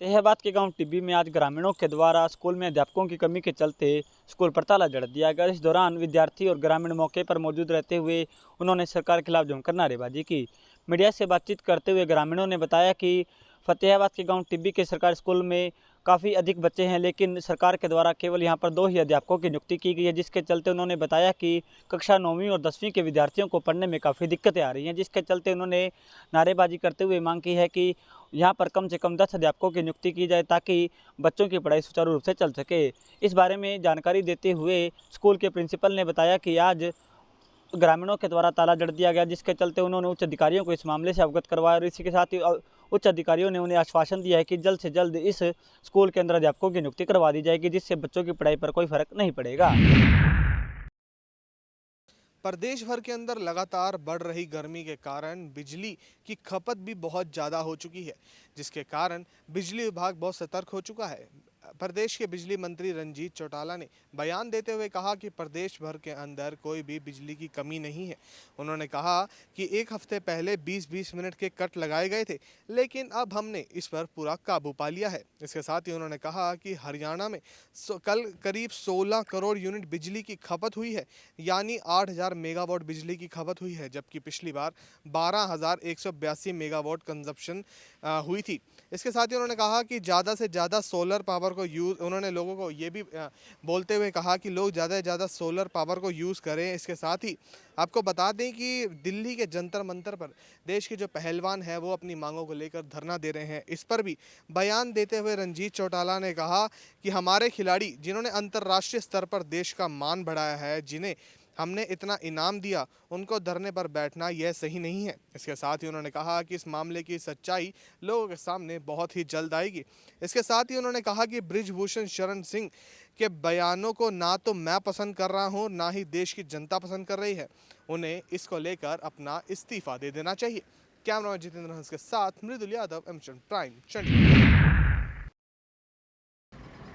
फतेहाबाद के गांव टिब्बी में आज ग्रामीणों के द्वारा स्कूल में अध्यापकों की कमी के चलते स्कूल पर ताला जड़ दिया गया। इस दौरान विद्यार्थी और ग्रामीण मौके पर मौजूद रहते हुए उन्होंने सरकार के खिलाफ जमकर नारेबाजी की। मीडिया से बातचीत करते हुए ग्रामीणों ने बताया कि फतेहाबाद के गांव टिब्बी के सरकारी स्कूल में काफ़ी अधिक बच्चे हैं, लेकिन सरकार के द्वारा केवल यहां पर 2 ही अध्यापकों की नियुक्ति की गई है, जिसके चलते उन्होंने बताया कि कक्षा 9वीं और 10वीं के विद्यार्थियों को पढ़ने में काफ़ी दिक्कतें आ रही हैं, जिसके चलते उन्होंने नारेबाजी करते हुए मांग की है कि यहाँ पर कम से कम 10 अध्यापकों की नियुक्ति की जाए ताकि बच्चों की पढ़ाई सुचारू रूप से चल सके। इस बारे में जानकारी देते हुए स्कूल के प्रिंसिपल ने बताया कि आज ग्रामीणों के द्वारा ताला जड़ दिया गया, जिसके चलते उन्होंने उच्च अधिकारियों को इस मामले से अवगत करवाया और इसी के साथ ही उच्च अधिकारियों ने उन्हें आश्वासन दिया है कि जल्द से जल्द इस स्कूल के अंदर अध्यापकों की नियुक्ति करवा दी जाएगी, जिससे बच्चों की पढ़ाई पर कोई फर्क नहीं पड़ेगा। प्रदेश भर के अंदर लगातार बढ़ रही गर्मी के कारण बिजली की खपत भी बहुत ज़्यादा हो चुकी है, जिसके कारण बिजली विभाग बहुत सतर्क हो चुका है। प्रदेश के बिजली मंत्री रंजीत चौटाला ने बयान देते हुए कहा कि प्रदेश भर के अंदर कोई भी बिजली की कमी नहीं है। उन्होंने कहा कि एक हफ्ते पहले 20-20 मिनट के कट लगाए गए थे, लेकिन अब हमने इस पर पूरा काबू पा लिया है। इसके साथ ही उन्होंने कहा कि हरियाणा में कल करीब 16 करोड़ यूनिट बिजली की खपत हुई है, यानी 8000 मेगावाट बिजली की खपत हुई है, जबकि पिछली बार 12182 मेगावाट कंजप्शन हुई थी। इसके साथ ही उन्होंने कहा कि ज़्यादा से ज़्यादा सोलर पावर को यूज़, उन्होंने लोगों को ये भी बोलते हुए कहा कि लोग ज़्यादा से ज़्यादा सोलर पावर को यूज़ करें। इसके साथ ही आपको बता दें कि दिल्ली के जंतर मंतर पर देश के जो पहलवान हैं वो अपनी मांगों को लेकर धरना दे रहे हैं। इस पर भी बयान देते हुए रंजीत चौटाला ने कहा कि हमारे खिलाड़ी जिन्होंने अंतर्राष्ट्रीय स्तर पर देश का मान बढ़ाया है, जिन्हें हमने इतना इनाम दिया, उनको धरने पर बैठना यह सही नहीं है। इसके साथ ही उन्होंने कहा कि इस मामले की सच्चाई लोगों के सामने बहुत ही जल्द आएगी। इसके साथ ही उन्होंने कहा कि बृजभूषण शरण सिंह के बयानों को ना तो मैं पसंद कर रहा हूं, ना ही देश की जनता पसंद कर रही है। उन्हें इसको लेकर अपना इस्तीफा दे देना चाहिए। कैमरामैन जितेंद्र हंस के साथ मृदुल यादव, एमएचएन प्राइम, चंडीगढ़।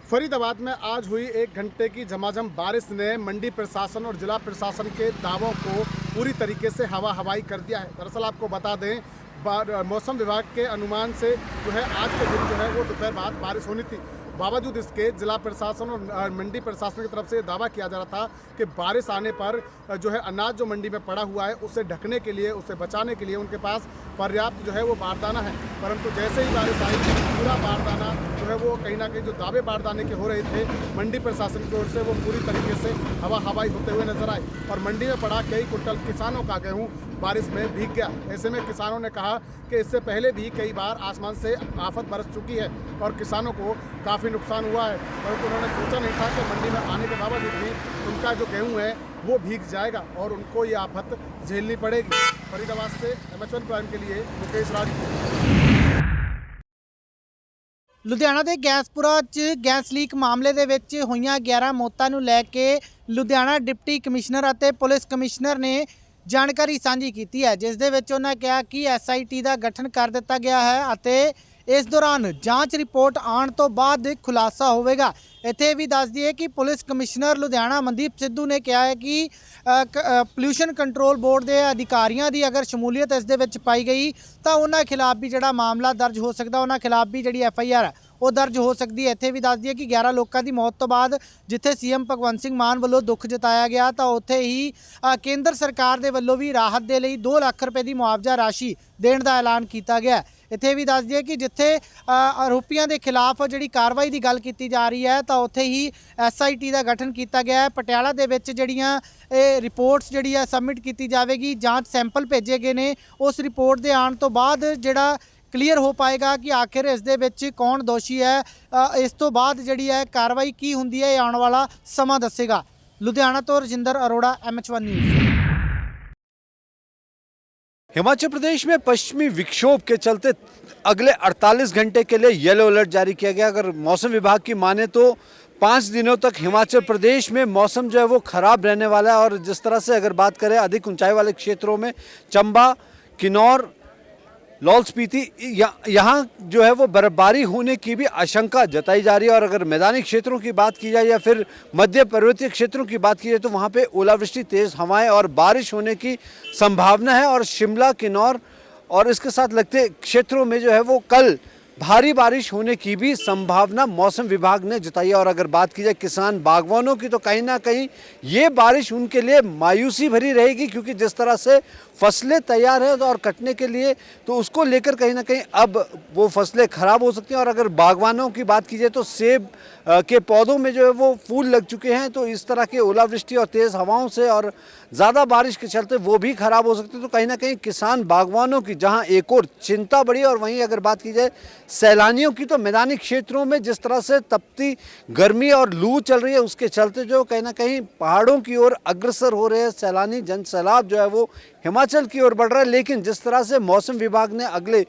फरीदाबाद में आज हुई 1 घंटे की झमाझम बारिश ने मंडी प्रशासन और जिला प्रशासन के दावों को पूरी तरीके से हवा हवाई कर दिया है। दरअसल आपको बता दें, मौसम विभाग के अनुमान से जो है आज के दिन जो है वो दोपहर बाद बारिश होनी थी। बावजूद इसके जिला प्रशासन और मंडी प्रशासन की तरफ से दावा किया जा रहा था कि बारिश आने पर जो है अनाज जो मंडी में पड़ा हुआ है उसे ढकने के लिए, उसे बचाने के लिए उनके पास पर्याप्त जो है वो बारदाना है। परंतु जैसे ही बारिश आई, पूरा बारदाना जो है वो कहीं ना कहीं जो दावे बारदाने के हो रहे थे मंडी प्रशासन की ओर से, वो पूरी तरीके से हवा हवाई होते हुए नजर आए और मंडी में पड़ा कई कुंटल किसानों का गेहूँ बारिश में भीग गया। ऐसे में किसानों ने कहा कि इससे पहले भी कई बार आसमान से आफत बरस चुकी है और किसानों को काफ़ी नुकसान हुआ है, परंतु उन्होंने सोचा नहीं था कि मंडी में आने के बावजूद भी उनका जो गेहूं है वो भीग जाएगा और उनको ये आफत झेलनी पड़ेगी। फरीदाबाद से एमएचएन प्राइम के लिए मुकेश राज। ਲੁਧਿਆਣਾ ਦੇ ਗੈਸਪੁਰਾ 'ਚ ਗੈਸ ਲੀਕ ਮਾਮਲੇ ਦੇ ਵਿੱਚ ਹੋਈਆਂ 11 ਮੌਤਾਂ ਨੂੰ ਲੈ ਕੇ ਲੁਧਿਆਣਾ ਡਿਪਟੀ ਕਮਿਸ਼ਨਰ ਅਤੇ ਪੁਲਿਸ ਕਮਿਸ਼ਨਰ ਨੇ ਜਾਣਕਾਰੀ ਸਾਂਝੀ ਕੀਤੀ ਹੈ, ਜਿਸ ਦੇ ਵਿੱਚ ਉਹਨਾਂ ਕਿਹਾ ਕਿ SIT ਦਾ ਗਠਨ ਕਰ ਦਿੱਤਾ ਗਿਆ ਹੈ ਅਤੇ ਇਸ ਦੌਰਾਨ ਜਾਂਚ ਰਿਪੋਰਟ ਆਉਣ ਤੋਂ ਬਾਅਦ ਖੁਲਾਸਾ ਹੋਵੇਗਾ। ਇੱਥੇ ਵੀ ਦੱਸ ਦਈਏ ਕਿ ਪੁਲਿਸ ਕਮਿਸ਼ਨਰ ਲੁਧਿਆਣਾ ਮਨਦੀਪ ਸਿੱਧੂ ਨੇ ਕਿਹਾ ਹੈ ਕਿ ਪੋਲਿਊਸ਼ਨ ਕੰਟਰੋਲ ਬੋਰਡ ਦੇ ਅਧਿਕਾਰੀਆਂ ਦੀ ਅਗਰ ਸ਼ਮੂਲੀਅਤ ਇਸ ਦੇ ਵਿੱਚ ਪਾਈ ਗਈ ਤਾਂ ਉਹਨਾਂ ਖਿਲਾਫ ਵੀ ਜਿਹੜਾ ਮਾਮਲਾ ਦਰਜ ਹੋ ਸਕਦਾ, ਉਹਨਾਂ ਖਿਲਾਫ ਵੀ ਜਿਹੜੀ FIR ਹੈ ਉਹ ਦਰਜ ਹੋ ਸਕਦੀ ਹੈ। ਇੱਥੇ ਵੀ ਦੱਸ ਦਈਏ ਕਿ 11 ਲੋਕਾਂ ਦੀ ਮੌਤ ਤੋਂ ਬਾਅਦ ਜਿੱਥੇ CM ਭਗਵੰਤ ਸਿੰਘ ਮਾਨ ਵੱਲੋਂ ਦੁੱਖ ਜਤਾਇਆ ਗਿਆ ਤਾਂ ਉੱਥੇ ਹੀ ਕੇਂਦਰ ਸਰਕਾਰ ਦੇ ਵੱਲੋਂ ਵੀ ਰਾਹਤ ਦੇ ਲਈ 2 ਲੱਖ ਰੁਪਏ ਦੀ ਮੁਆਵਜ਼ਾ ਰਾਸ਼ੀ ਦੇਣ ਦਾ ਐਲਾਨ ਕੀਤਾ ਗਿਆ। ਇੱਥੇ ਵੀ ਦੱਸ ਦਈਏ ਕਿ ਜਿੱਥੇ ਆਰੋਪੀਆਂ ਦੇ ਖਿਲਾਫ ਜਿਹੜੀ ਕਾਰਵਾਈ ਦੀ ਗੱਲ ਕੀਤੀ ਜਾ ਰਹੀ ਹੈ ਤਾਂ ਉੱਥੇ ਹੀ SIT ਦਾ ਗਠਨ ਕੀਤਾ ਗਿਆ ਹੈ। ਪਟਿਆਲਾ ਦੇ ਵਿੱਚ ਜਿਹੜੀਆਂ ਇਹ ਰਿਪੋਰਟਸ ਜਿਹੜੀ ਹੈ ਸਬਮਿਟ ਕੀਤੀ ਜਾਵੇਗੀ, ਜਾਂਚ ਸੈਂਪਲ ਭੇਜੇ ਗਏ ਨੇ, ਉਸ ਰਿਪੋਰਟ ਦੇ ਆਉਣ ਤੋਂ ਬਾਅਦ ਜਿਹੜਾ ਕਲੀਅਰ ਹੋ ਪਾਏਗਾ ਕਿ ਆਖਿਰ ਇਸ ਦੇ ਵਿੱਚ ਕੌਣ ਦੋਸ਼ੀ ਹੈ। ਇਸ ਤੋਂ ਬਾਅਦ ਜਿਹੜੀ ਹੈ ਕਾਰਵਾਈ ਕੀ ਹੁੰਦੀ ਹੈ, ਇਹ ਆਉਣ ਵਾਲਾ ਸਮਾਂ ਦੱਸੇਗਾ। ਲੁਧਿਆਣਾ ਤੋਂ ਰਜਿੰਦਰ ਅਰੋੜਾ, MH1 न्यूज़। हिमाचल प्रदेश में पश्चिमी विक्षोभ के चलते अगले 48 घंटे के लिए येलो अलर्ट जारी किया गया। अगर मौसम विभाग की माने तो 5 दिनों तक हिमाचल प्रदेश में मौसम जो है वो ख़राब रहने वाला है। और जिस तरह से अगर बात करें अधिक ऊंचाई वाले क्षेत्रों में चंबा, किन्नौर, लाहौल स्पीति, यहाँ जो है वो बर्फबारी होने की भी आशंका जताई जा रही है। और अगर मैदानी क्षेत्रों की बात की जाए या फिर मध्य पर्वतीय क्षेत्रों की बात की जाए तो वहाँ पे ओलावृष्टि, तेज़ हवाएं और बारिश होने की संभावना है। और शिमला, किन्नौर और इसके साथ लगते क्षेत्रों में जो है वो कल भारी बारिश होने की भी संभावना मौसम विभाग ने जताई है। और अगर बात की जाए किसान बागवानों की, तो कहीं ना कहीं ये बारिश उनके लिए मायूसी भरी रहेगी, क्योंकि जिस तरह से फसलें तैयार है और कटने के लिए, तो उसको लेकर कहीं ना कहीं अब वो फसलें खराब हो सकती हैं। और अगर बागवानों की बात की जाए तो सेब के पौधों में जो है वो फूल लग चुके हैं, तो इस तरह के ओलावृष्टि और तेज़ हवाओं से और ज़्यादा बारिश के चलते वो भी खराब हो सकते हैं। तो कहीं ना कहीं किसान बागवानों की जहां एक और चिंता बढ़ी। और वहीं अगर बात की जाए सैलानियों की, तो मैदानी क्षेत्रों में जिस तरह से तपती गर्मी और लू चल रही है, उसके चलते जो कहीं ना कहीं पहाड़ों की ओर अग्रसर हो रहे हैं सैलानी, जन सैलाब जो है वो हिमाचल की ओर बढ़ रहा है। लेकिन जिस तरह से मौसम विभाग ने अगले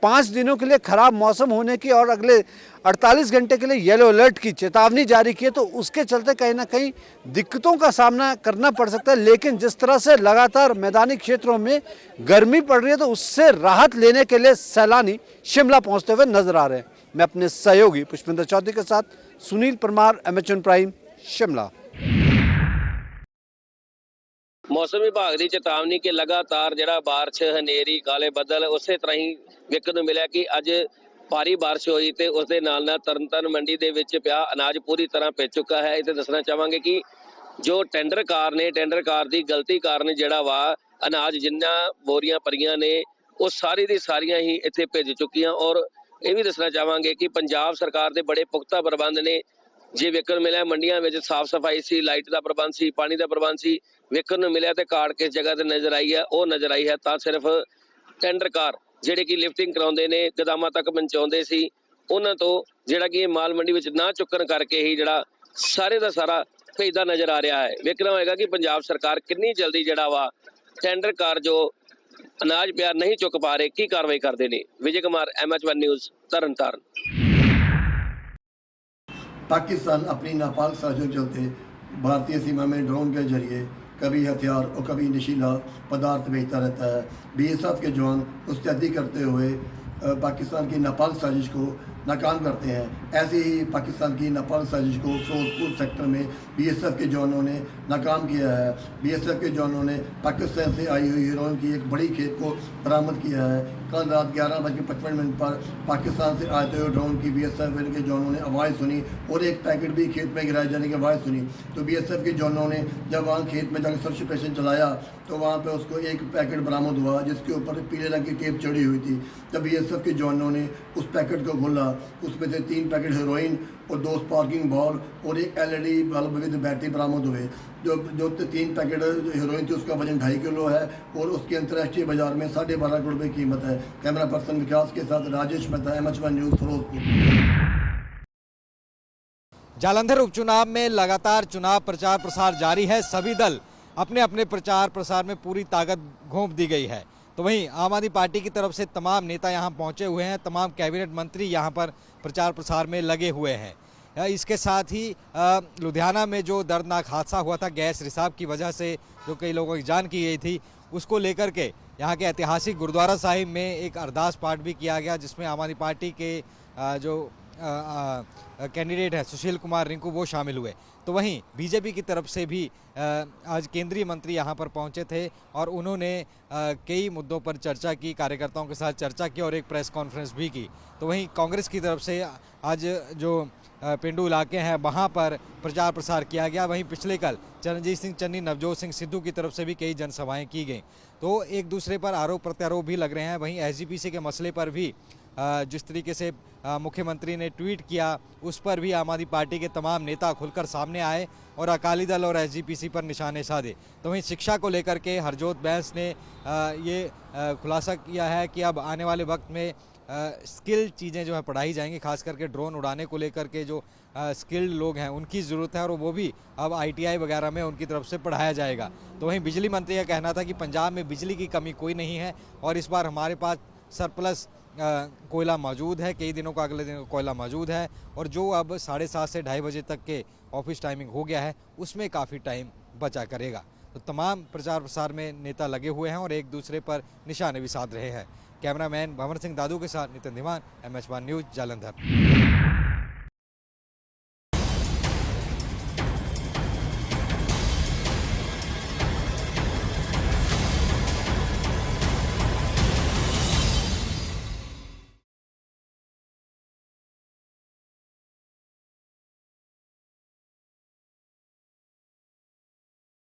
5 दिनों के लिए खराब मौसम होने की और अगले 48 घंटे के लिए येलो अलर्ट की चेतावनी जारी की है, तो उसके चलते कहीं ना कहीं दिक्कतों का सामना करना पड़ सकता है। लेकिन जिस तरह से लगातार मैदानी क्षेत्रों में गर्मी पड़ रही है, तो उससे राहत लेने के लिए सैलानी शिमला पहुंचते हुए नजर आ रहे हैं। मैं अपने सहयोगी पुष्पिंदर चौधरी के साथ सुनील परमार, MH1 प्राइम, शिमला। मौसम विभाग की चेतावनी के लगातार ਜਿਹੜਾ ਬਾਰਿਸ਼ ਹਨੇਰੀ ਕਾਲੇ ਬੱਦਲ ਉਸੇ ਤਰ੍ਹਾਂ ਹੀ ਵੇਖਣ ਨੂੰ ਮਿਲਿਆ ਕਿ ਅੱਜ ਭਾਰੀ ਬਾਰਿਸ਼ ਹੋਈ ਤੇ ਉਸ ਦੇ ਨਾਲ ਨਾਲ ਤਰਨਤਾਰਨ ਮੰਡੀ ਦੇ ਵਿੱਚ ਪਿਆ ਅਨਾਜ ਪੂਰੀ ਤਰ੍ਹਾਂ ਭਿੱਜ ਚੁੱਕਾ ਹੈ। ਇਹ ਤੇ ਦੱਸਣਾ ਚਾਹਾਂਗੇ ਕਿ ਜੋ ਟੈਂਡਰ ਕਾਰ ਦੀ ਗਲਤੀ ਕਾਰਨ ਜਿਹੜਾ ਵਾ ਅਨਾਜ ਜਿੰਨਾ ਬੋਰੀਆਂ ਭਰੀਆਂ ਨੇ ਉਹ ਸਾਰੀ ਦੀ ਸਾਰੀਆਂ ਹੀ ਇੱਥੇ ਭਿੱਜ ਚੁੱਕੀਆਂ। ਔਰ ਇਹ ਵੀ ਦੱਸਣਾ ਚਾਹਾਂਗੇ ਕਿ ਪੰਜਾਬ ਸਰਕਾਰ ਦੇ ਬੜੇ ਪੁਖਤਾ ਪ੍ਰਬੰਧ ਨੇ। ਜੇ ਵੇਖਣ ਮਿਲਿਆ ਮੰਡੀਆਂ ਵਿੱਚ ਸਾਫ਼ ਸਫਾਈ ਸੀ, ਲਾਈਟ ਦਾ ਪ੍ਰਬੰਧ ਸੀ, ਪਾਣੀ ਦਾ ਪ੍ਰਬੰਧ ਸੀ, ਵੇਖਣ ਨੂੰ ਮਿਲਿਆ ਤੇ ਕਾਰਡ ਕਿਸ ਜਗ੍ਹਾ ਤੇ ਨਜ਼ਰ ਆਈ ਹੈ, ਉਹ ਨਜ਼ਰ ਆਈ ਹੈ ਤਾਂ ਸਿਰਫ ਟੈਂਡਰ ਕਾਰ ਜਿਹੜੇ ਕਿ ਲਿਫਟਿੰਗ ਕਰਾਉਂਦੇ ਨੇ, ਗੋਦਾਮਾਂ ਤੱਕ ਪਹੁੰਚਾਉਂਦੇ ਸੀ, ਉਹਨਾਂ ਤੋਂ ਜਿਹੜਾ ਕਿ ਇਹ ਮਾਲ ਮੰਡੀ ਵਿੱਚ ਨਾ ਚੁੱਕਣ ਕਰਕੇ ਹੀ ਜਿਹੜਾ ਸਾਰੇ ਦਾ ਸਾਰਾ ਭੇਜਦਾ ਨਜ਼ਰ ਆ ਰਿਹਾ ਹੈ। ਵੇਖਣਾ ਹੋਏਗਾ ਕਿ ਪੰਜਾਬ ਸਰਕਾਰ ਕਿੰਨੀ ਜਲਦੀ ਜਿਹੜਾ ਵਾ ਟੈਂਡਰ ਕਾਰ ਜੋ ਅਨਾਜ ਪਿਆ ਨਹੀਂ ਚੁੱਕ ਪਾ ਰਹੇ, ਕੀ ਕਾਰਵਾਈ ਕਰਦੇ ਨੇ। Vijay Kumar, MH1 news, Tarn Taran. पाकिस्तान अपनी नापाक साजिशों के चलते भारतीय सीमा में ड्रोन के जरिए कभी हथियार और कभी नशीला पदार्थ भेजता रहता है। BSF के जवान मुस्तैदी करते हुए पाकिस्तान की नापाक साजिश को नाकाम करते हैं। ऐसे ही पाकिस्तान की नापाक साजिश को फिरोजपुर सेक्टर में BSF के जवानों ने नाकाम किया है। BSF के जवानों ने पाकिस्तान से आई हुई हेरोइन की एक बड़ी खेप को बरामद किया है। कल रात 11:55 पर पाकिस्तान से आते हुए ड्रोन की BSF के जवानों ने आवाज़ सुनी और एक पैकेट भी खेत में गिराए जाने की आवाज़ सुनी। तो BSF के जवानों ने जब वहाँ खेत में जाकर सर्च ऑपरेशन चलाया, तो वहाँ पे उसको एक पैकेट बरामद हुआ जिसके ऊपर पीले रंग की टेप चढ़ी हुई थी। जब BSF के जवानों ने उस पैकेट को खोला, उसमें से 3 पैकेट हेरोइन और 2 स्पार्किंग बॉल और एक LED बल्ब विद बैटरी बरामद हुए। जो 3 पैकेट हेरोइन थी उसका वजन 2.5 किलो है और उसकी अंतर्राष्ट्रीय बाजार में 12.5 करोड़ रुपये कीमत है। कैमरा पर्सन विकास के साथ राजेश मेहता, MH1 न्यूज़, फिरोजपुर। जालंधर उपचुनाव में लगातार चुनाव प्रचार प्रसार जारी है। सभी दल अपने अपने प्रचार प्रसार में पूरी ताकत घोंप दी गई है। तो वहीं आम आदमी पार्टी की तरफ से तमाम नेता यहां पहुंचे हुए हैं, तमाम कैबिनेट मंत्री यहां पर प्रचार प्रसार में लगे हुए हैं। इसके साथ ही लुधियाना में जो दर्दनाक हादसा हुआ था गैस रिसाव की वजह से, जो कई लोगों की जान की गई थी, उसको लेकर के यहाँ के ऐतिहासिक गुरुद्वारा साहिब में एक अरदास पाठ भी किया गया, जिसमें आम आदमी पार्टी के जो कैंडिडेट है सुशील कुमार रिंकू वो शामिल हुए। तो वहीं बीजेपी की तरफ से भी आज केंद्रीय मंत्री यहां पर पहुंचे थे और उन्होंने कई मुद्दों पर चर्चा की, कार्यकर्ताओं के साथ चर्चा की और एक प्रेस कॉन्फ्रेंस भी की। तो वहीं कांग्रेस की तरफ से आज जो पेंडू इलाके हैं वहां पर प्रचार प्रसार किया गया। वहीं पिछले कल चरणजीत सिंह चन्नी, नवजोत सिंह सिद्धू की तरफ से भी कई जनसभाएं की गई। तो एक दूसरे पर आरोप प्रत्यारोप भी लग रहे हैं। वहीं SGPC के मसले पर भी जिस तरीके से मुख्यमंत्री ने ट्वीट किया, उस पर भी आम आदमी पार्टी के तमाम नेता खुलकर सामने आए और अकाली दल और SGPC पर निशाने साधे। तो वहीं शिक्षा को लेकर के हरजोत बैंस ने ये खुलासा किया है कि अब आने वाले वक्त में स्किल चीज़ें जो है पढ़ाई जाएंगी, खास करके ड्रोन उड़ाने को लेकर के जो स्किल्ड लोग हैं उनकी ज़रूरत है और वो भी अब ITI वगैरह में उनकी तरफ से पढ़ाया जाएगा। तो वहीं बिजली मंत्री का कहना था कि पंजाब में बिजली की कमी कोई नहीं है और इस बार हमारे पास सरप्लस कोयला मौजूद है, कई दिनों का अगले दिन कोयला मौजूद है और जो अब 7:30 से 2:30 बजे तक के ऑफिस टाइमिंग हो गया है उसमें काफ़ी टाइम बचा करेगा। तो तमाम प्रचार प्रसार में नेता लगे हुए हैं और एक दूसरे पर निशाने भी साध रहे हैं। कैमरामैन भंवर सिंह दादू के साथ नितिन धीमान, MH1 न्यूज़, जालंधर।